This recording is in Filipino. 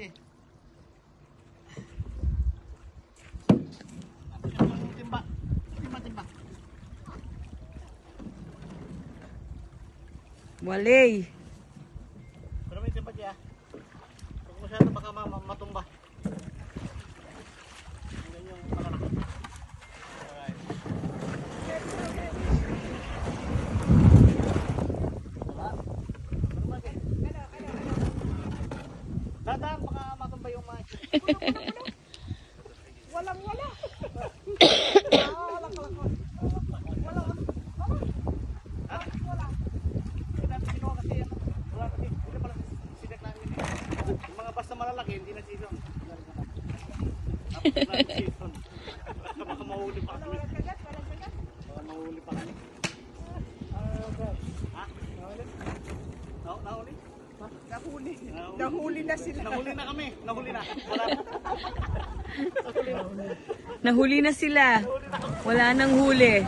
Sige. Timba. Timba. Walay. Pero may timba siya. Huwag masyado baka matumba. Yan yung malalaki. Alright. Dadaan, baka matumba yung mga. Walang wala. Yung mga basta malalaki, hindi na season. Baka mahuli pa kami. Baka mahuli pa kami. Ha? Nahuli? Nahuli na sila. Nahuli na kami. Nahuli na. Wala. Nahuli na sila. Wala nang huli.